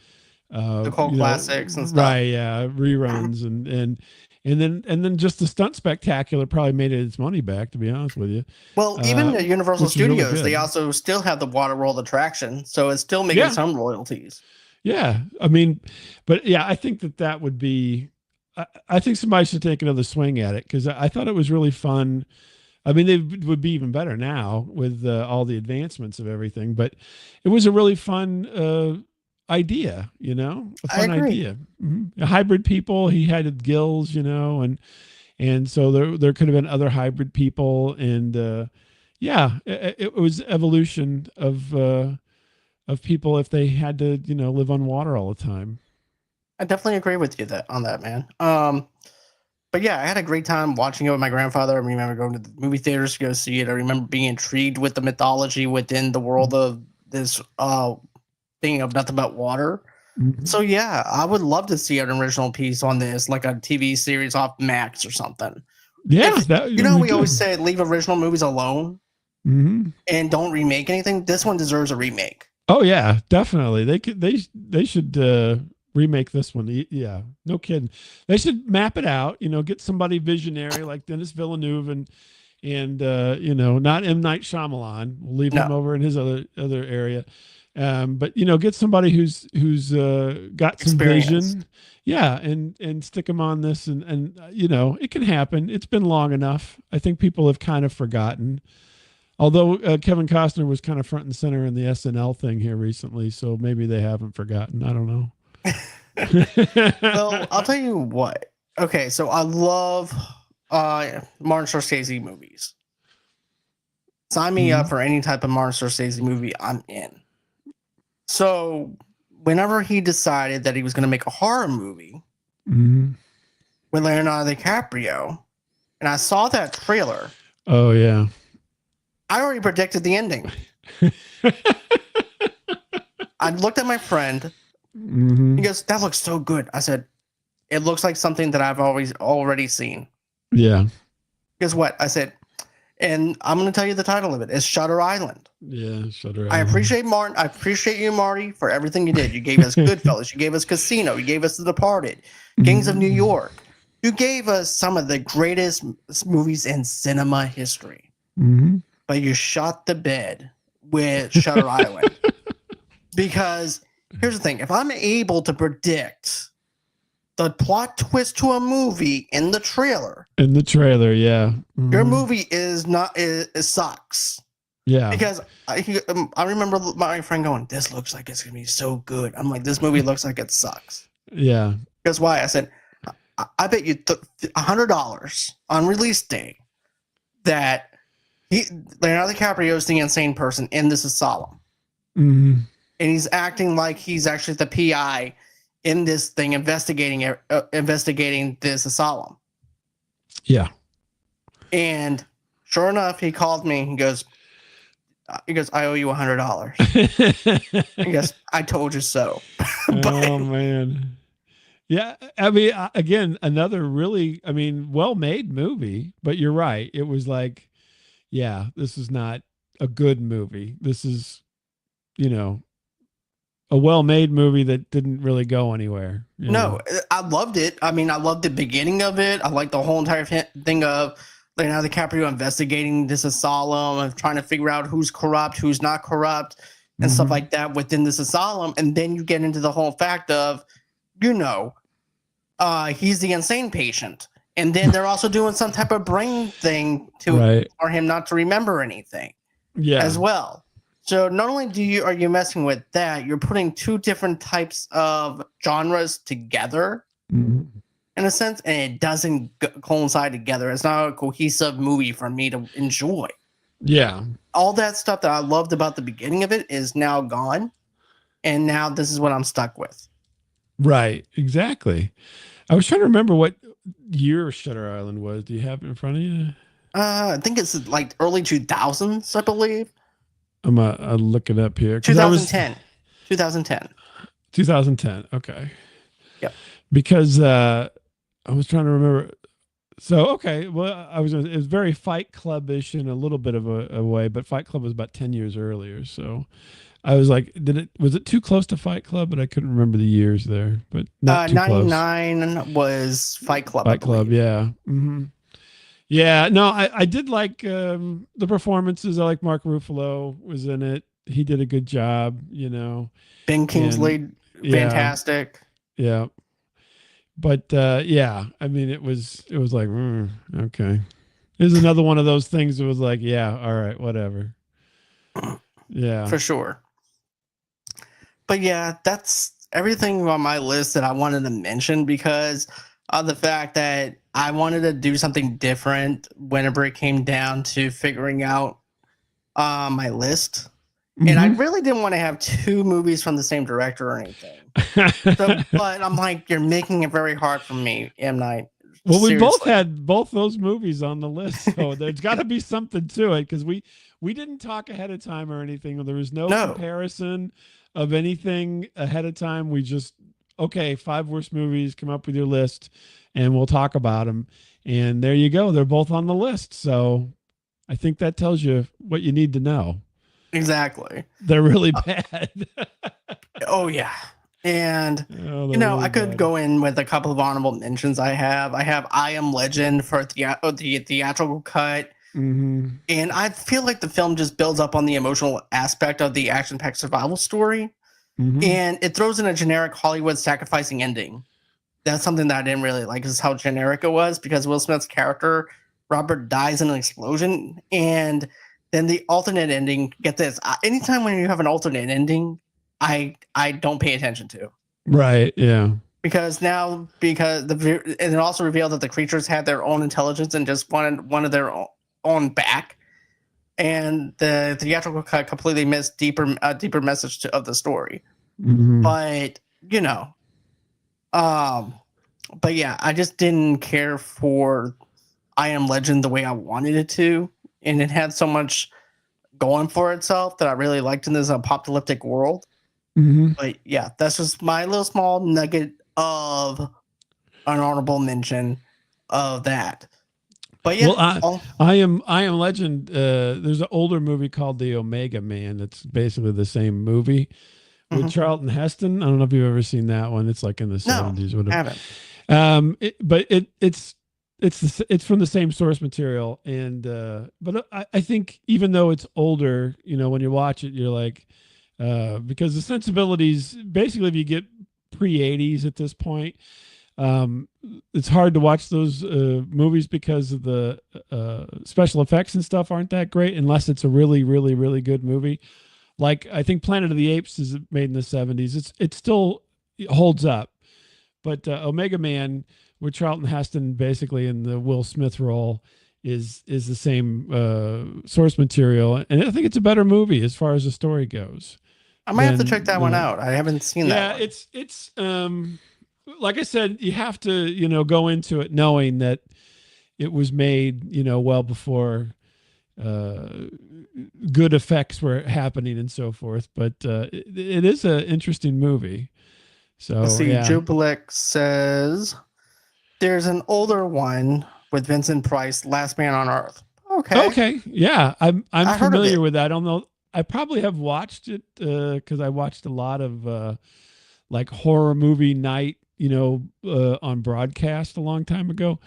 the cult classics and stuff. Right, yeah, reruns and then just the stunt spectacular probably made it its money back, to be honest with you. Well, even at Universal Studios, really they also still have the Waterworld attraction, so it's still making some royalties. Yeah, I mean, but yeah, I think that would be. I think somebody should take another swing at it, because I thought it was really fun. I mean, they would be even better now with all the advancements of everything, but it was a really fun idea, you know, a fun idea. Mm-hmm. Hybrid people, he had gills, you know, and so there could have been other hybrid people, and it was evolution of people if they had to, you know, live on water all the time. I definitely agree with you on that, man. But yeah, I had a great time watching it with my grandfather. I remember going to the movie theaters to go see it. I remember being intrigued with the mythology within the world of this thing of nothing but water. Mhm. So yeah, I would love to see an original piece on this, like a TV series off Max or something. Yeah, If that you would know, be we always good. say leave original movies alone Hmm. and don't remake anything. This one deserves a remake. Oh yeah, definitely. They should remake this one. Yeah, no kidding. They should map it out. Get somebody visionary like Dennis Villeneuve and not M. Night Shyamalan. We'll leave him No over in his other area. But get somebody who's got some experience. vision. Yeah, and stick them on this, and it can happen. It's been long enough. I think people have kind of forgotten. Although Kevin Costner was kind of front and center in the SNL thing here recently, so maybe they haven't forgotten. I don't know. Well, I'll tell you what. Okay, so I love Martin Scorsese movies. Sign me up Mhm. for any type of Martin Scorsese movie, I'm in. So whenever he decided that he was going to make a horror movie Mhm. with Leonardo DiCaprio, and I saw that trailer, Oh yeah. I already predicted the ending. I looked at my friend. He Hmm. goes, "That looks so good." I said, "It looks like something that I've already seen." Yeah. Guess what? I said, and I'm going to tell you the title of it. It's Shutter Island. Yeah. Shutter I Island. appreciate Martin. I appreciate you, Marty, for everything you did. You gave us Goodfellas. You gave us Casino. You gave us The Departed, Gangs of New Mhm. York. You gave us some of the greatest movies in cinema history. Mhm. But you shot the bed with Shutter Island. Because here's the thing: if I'm able to predict the plot twist to a movie in the trailer, In the trailer, yeah. your Mhm. movie is not it sucks. Yeah. Because I remember my friend going, "This looks like it's gonna be so good." I'm like, "This movie looks like it sucks." Yeah. Guess why? I said, "I bet you $100 on release day that Leonardo DiCaprio is the insane person in this asylum, Mhm. and he's acting like he's actually the PI in this thing, investigating this asylum." Yeah. And sure enough, he called me. He goes, "I owe you $100." I guess I told you so. But Oh man. Yeah, I mean, again, another really, I mean, well-made movie, but you're right. It was like, yeah, this is not a good movie. This is, you know, a well-made movie that didn't really go anywhere, no, I loved it. I mean, I loved the beginning of it. I liked the whole entire thing of Leonardo DiCaprio investigating this asylum and trying to figure out who's corrupt, who's not corrupt, and stuff Mhm. like that within this asylum. And then you get into the whole fact of, you know, he's the insane patient. And then they're also doing some type of brain thing Right. for him not to remember anything Yeah. as well. So not only are you messing with that, you're putting two different types of genres together Mhm. in a sense, and it doesn't coincide together. It's not a cohesive movie for me to enjoy. Yeah. All that stuff that I loved about the beginning of it is now gone, and now this is what I'm stuck with. Right. Exactly. I was trying to remember what year Shutter Island was. Do you have it in front of you? I think it's like early 2000s, I believe. I'll look it up here because I was 2010. 2010. 2010. Okay. Yep. Because I was trying to remember. So okay, well, it was very Fight Club-ish in a little bit of a way, but Fight Club was about 10 years earlier. So I was like, was it too close to Fight Club? But I couldn't remember the years there, but not too close. 99 was Fight Club, I Fight Club, believe. yeah. Hmm. Yeah, no, I did like the performances. I like Mark Ruffalo was in it. He did a good job, Ben and Kingsley, yeah, fantastic. yeah. But yeah, I mean, it was like okay. It was another one of those things that was like, yeah, all right, whatever. Yeah. For sure. But yeah, that's everything on my list that I wanted to mention because of the fact that I wanted to do something different whenever it came down to figuring out my list. And I Hmm. really didn't want to have two movies from the same director or anything. So, but I'm like, you're making it very hard for me, M. Night Well, we both Seriously. had both those movies on the list, so there's got to be something to it because we didn't talk ahead of time or anything. There was no No, comparison of anything ahead of time. We just okay, 5 worst movies. Come up with your list, and we'll talk about them. And there you go. They're both on the list. So I think that tells you what you need to know. exactly. They're really Uh, bad. oh yeah. And Oh, they're I really could bad. go in with a couple of honorable mentions. I have I Am Legend for the theatrical cut. Mm-hmm. And I feel like the film just builds up on the emotional aspect of the action-packed survival story, Mm-hmm. and it throws in a generic Hollywood sacrificing ending. That's something that I didn't really like, is how generic it was, because Will Smith's character Robert dies in an explosion, and then the alternate ending. Get this: anytime when you have an alternate ending, I don't pay attention to, Right. Yeah. because and it also revealed that the creatures had their own intelligence and just wanted one of their own back, and the theatrical cut completely missed deeper message of the story. Mm-hmm. But um, but yeah, I just didn't care for I Am Legend the way I wanted it to, and it had so much going for itself that I really liked in this apocalyptic world. Mm-hmm. But yeah, that's just my little small nugget of an honorable mention of that. But Well, yeah, I am Legend. There's an older movie called The Omega Man. That's basically the same movie with mhm. Charlton Heston. I don't know if you've ever seen that one. It's like in the No, 70s, whatever. haven't. But it's from the same source material, and but I think even though it's older, when you watch it, you're like, because the sensibilities basically, if you get pre-80s at this point, um, it's hard to watch those movies because of the special effects and stuff aren't that great unless it's a really, really, really good movie. Like I think Planet of the Apes is made in the 70s. It still holds up, but Omega Man with Charlton Heston basically in the Will Smith role is the same source material, and I think it's a better movie as far as the story goes. I might have to check Than that one out. I haven't seen that yeah, one. it's like I said, you have to go into it knowing that it was made well before uh, good effects were happening and so forth. But it is an interesting movie. Let's So see. yeah. Jubilex says there's an older one with Vincent Price, Last Man on Earth. Okay, Okay. Yeah, I'm I heard of familiar it. with that. I don't know. I probably have watched it because I watched a lot of like horror movie night, on broadcast a long time ago,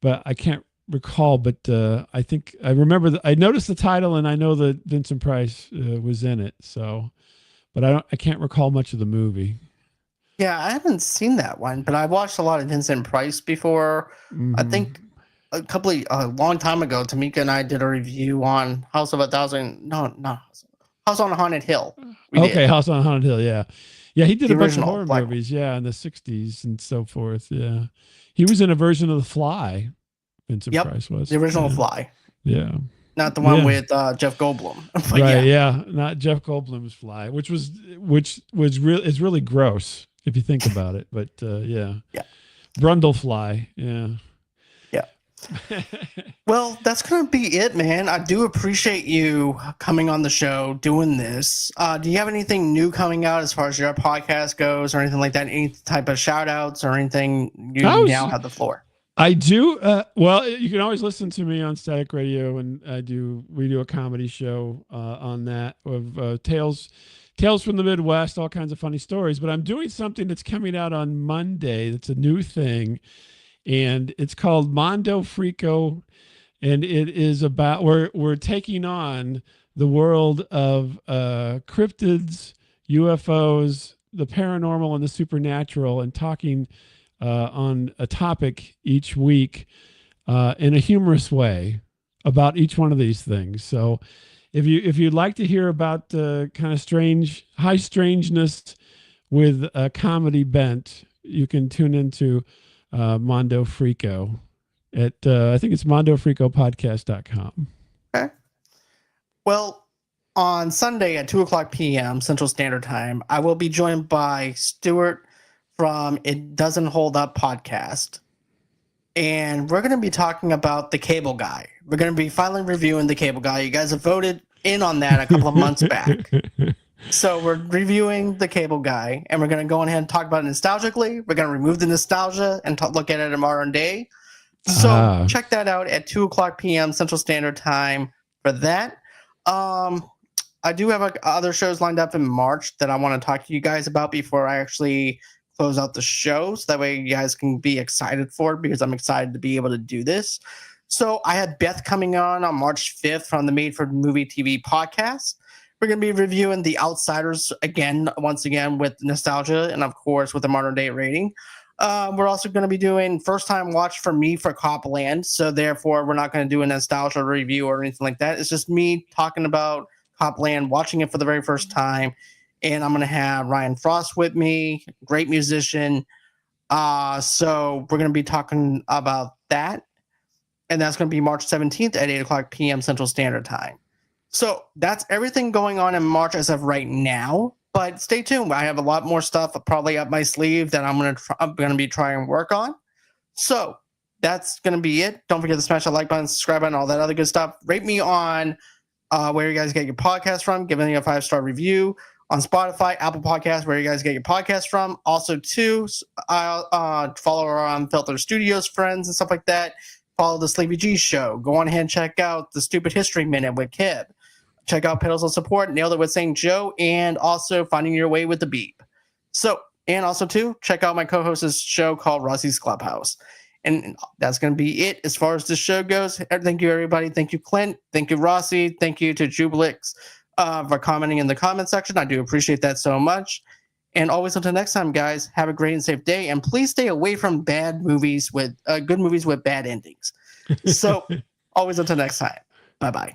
but I can't recall. But I think I remember that I noticed the title and I know that Vincent Price was in it. So, but I can't recall much of the movie. Yeah, I haven't seen that one, but I watched a lot of Vincent Price before. I Hmm. think a long time ago, Tamika and I did a review on House of a Thousand. No, not House on a Haunted Hill. We Okay, did House on Haunted Hill. Yeah, yeah, he did the a bunch of original horror black one. movies. Yeah, in the '60s and so forth. Yeah, he was in a version of The Fly. Vincent Yep, Price the was. original Yeah, Fly, yeah, not the one yeah. with Jeff Goldblum. But Right. yeah, Yeah, not Jeff Goldblum's Fly, which was real is really gross if you think about it. But yeah, yeah, Brundle Fly. Yeah. yeah. Well, that's gonna be it, man. I do appreciate you coming on the show, doing this. Do you have anything new coming out as far as your podcast goes, or anything like that? Any type of shout outs or anything? You I now was have the floor. I do. Well, you can always listen to me on Static Radio, and we do a comedy show on that of tales from the Midwest, all kinds of funny stories. But I'm doing something that's coming out on Monday. That's a new thing, and it's called Mondo Frico, and it is about we're taking on the world of cryptids, UFOs, the paranormal, and the supernatural, and talking on a topic each week in a humorous way about each one of these things. So if you'd like to hear about the kind of high strangeness with a comedy bent, you can tune into Mondo Frico at I think it's mondofricopodcast.com. Okay. Well, on Sunday at 2:00 p.m. Central Standard Time, I will be joined by Stuart from It Doesn't Hold Up podcast. and we're going to be talking about The Cable Guy. We're going to be finally reviewing The Cable Guy. You guys have voted in on that a couple of months back. So we're reviewing The Cable Guy, and we're going to go ahead and talk about it nostalgically. We're going to remove the nostalgia and look at it in modern day. So check that out at 2:00 p.m. Central Standard Time for that. I do have other shows lined up in March that I want to talk to you guys about before I actually close out the show. So that way you guys can be excited for it, because I'm excited to be able to do this. So I had Beth coming on March 5th from the Made for Movie TV podcast. We're going to be reviewing The Outsiders once again with nostalgia and, of course, with a modern day rating. We're also going to be doing first time watch for me for Copland. So therefore, we're not going to do a nostalgia review or anything like that. It's just me talking about Copland, watching it for the very first time. And I'm going to have Ryan Frost with me, great musician. So we're going to be talking about that. And that's going to be March 17th at 8:00 p.m. Central Standard Time. So that's everything going on in March as of right now. But stay tuned. I have a lot more stuff probably up my sleeve that I'm going to be trying to work on. So that's going to be it. Don't forget to smash that like button, subscribe button, all that other good stuff. Rate me on where you guys get your podcast from. Give me a 5-star review on Spotify, Apple Podcasts, where you guys get your podcast from. Also, too, follow our Unfiltered Studios friends and stuff like that. Follow the Sleepy G Show. Go on ahead and check out the Stupid History Minute with Kib. Check out Pedals of Support, Nailed It with St. Joe, and also Finding Your Way with the Beep. So, and also, too, check out my co-host's show called Rossi's Clubhouse. And that's going to be it as far as this show goes. Thank you, everybody. Thank you, Clint. Thank you, Rossi. Thank you to Jubilix for commenting in the comment section. I do appreciate that so much. And always until next time, guys, have a great and safe day. And please stay away from bad movies with good movies with bad endings. So always until next time. Bye-bye.